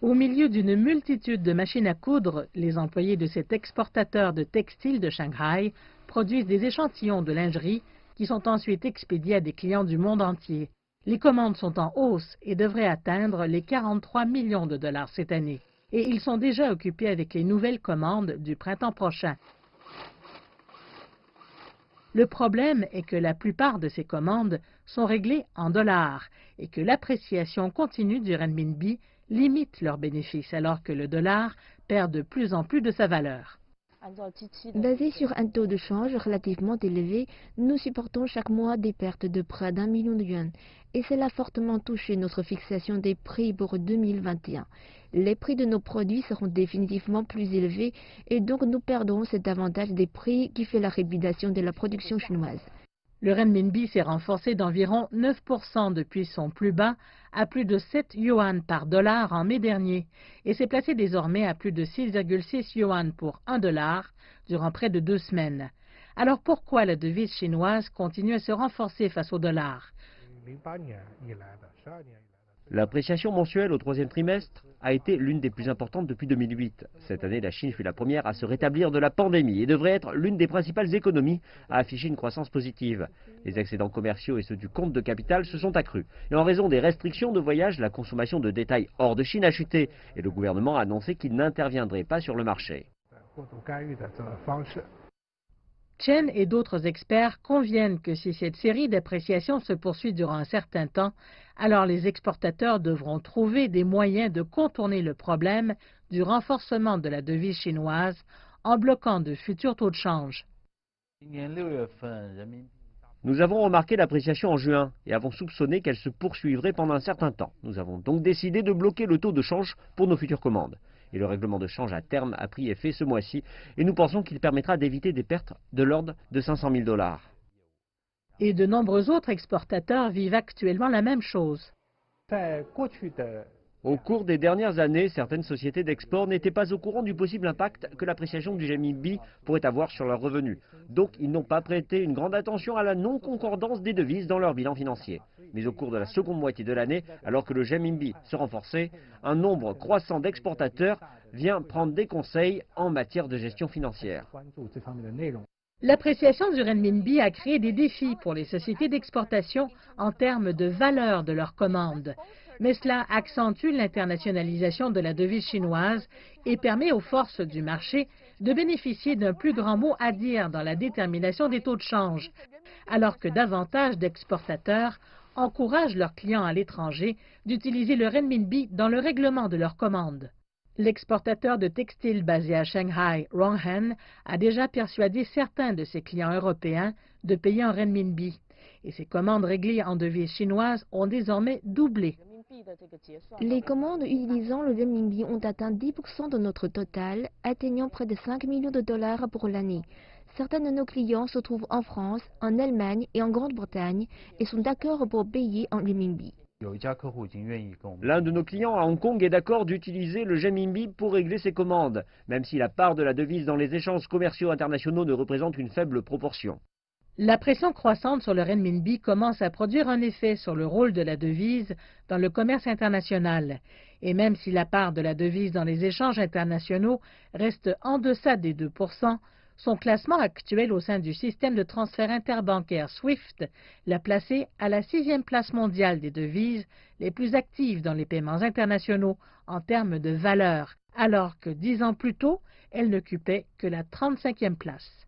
Au milieu d'une multitude de machines à coudre, les employés de cet exportateur de textiles de Shanghai produisent des échantillons de lingerie qui sont ensuite expédiés à des clients du monde entier. Les commandes sont en hausse et devraient atteindre les 43 millions de dollars cette année. Et ils sont déjà occupés avec les nouvelles commandes du printemps prochain. Le problème est que la plupart de ces commandes sont réglées en dollars et que l'appréciation continue du renminbi limite leurs bénéfices alors que le dollar perd de plus en plus de sa valeur. Basé sur un taux de change relativement élevé, nous supportons chaque mois des pertes de près d'1 million de yuans et cela a fortement touché notre fixation des prix pour 2021. Les prix de nos produits seront définitivement plus élevés et donc nous perdrons cet avantage des prix qui fait la réputation de la production chinoise. Le renminbi s'est renforcé d'environ 9% depuis son plus bas à plus de 7 yuan par dollar en mai dernier et s'est placé désormais à plus de 6,6 yuan pour 1 dollar durant près de 2 semaines. Alors pourquoi la devise chinoise continue à se renforcer face au dollar? L'appréciation mensuelle au troisième trimestre a été l'une des plus importantes depuis 2008. Cette année, la Chine fut la première à se rétablir de la pandémie et devrait être l'une des principales économies à afficher une croissance positive. Les excédents commerciaux et ceux du compte de capital se sont accrus. Et en raison des restrictions de voyage, la consommation de détail hors de Chine a chuté et le gouvernement a annoncé qu'il n'interviendrait pas sur le marché. Chen et d'autres experts conviennent que si cette série d'appréciations se poursuit durant un certain temps, alors les exportateurs devront trouver des moyens de contourner le problème du renforcement de la devise chinoise en bloquant de futurs taux de change. Nous avons remarqué l'appréciation en juin et avons soupçonné qu'elle se poursuivrait pendant un certain temps. Nous avons donc décidé de bloquer le taux de change pour nos futures commandes. Et le règlement de change à terme a pris effet ce mois-ci et nous pensons qu'il permettra d'éviter des pertes de l'ordre de 500 000 $. Et de nombreux autres exportateurs vivent actuellement la même chose. Au cours des dernières années, certaines sociétés d'export n'étaient pas au courant du possible impact que l'appréciation du renminbi pourrait avoir sur leurs revenus. Donc, ils n'ont pas prêté une grande attention à la non-concordance des devises dans leur bilan financier. Mais au cours de la seconde moitié de l'année, alors que le renminbi se renforçait, un nombre croissant d'exportateurs vient prendre des conseils en matière de gestion financière. L'appréciation du renminbi a créé des défis pour les sociétés d'exportation en termes de valeur de leurs commandes. Mais cela accentue l'internationalisation de la devise chinoise et permet aux forces du marché de bénéficier d'un plus grand mot à dire dans la détermination des taux de change, alors que davantage d'exportateurs encouragent leurs clients à l'étranger d'utiliser le renminbi dans le règlement de leurs commandes. L'exportateur de textiles basé à Shanghai, Ronghen, a déjà persuadé certains de ses clients européens de payer en renminbi. Et ses commandes réglées en devise chinoise ont désormais doublé. Les commandes utilisant le renminbi ont atteint 10% de notre total, atteignant près de 5 millions de dollars pour l'année. Certains de nos clients se trouvent en France, en Allemagne et en Grande-Bretagne et sont d'accord pour payer en renminbi. L'un de nos clients à Hong Kong est d'accord d'utiliser le renminbi pour régler ses commandes, même si la part de la devise dans les échanges commerciaux internationaux ne représente qu'une faible proportion. La pression croissante sur le renminbi commence à produire un effet sur le rôle de la devise dans le commerce international. Et même si la part de la devise dans les échanges internationaux reste en deçà des 2%, son classement actuel au sein du système de transfert interbancaire SWIFT l'a placé à la 6e place mondiale des devises les plus actives dans les paiements internationaux en termes de valeur, alors que 10 ans plus tôt, elle n'occupait que la 35e place.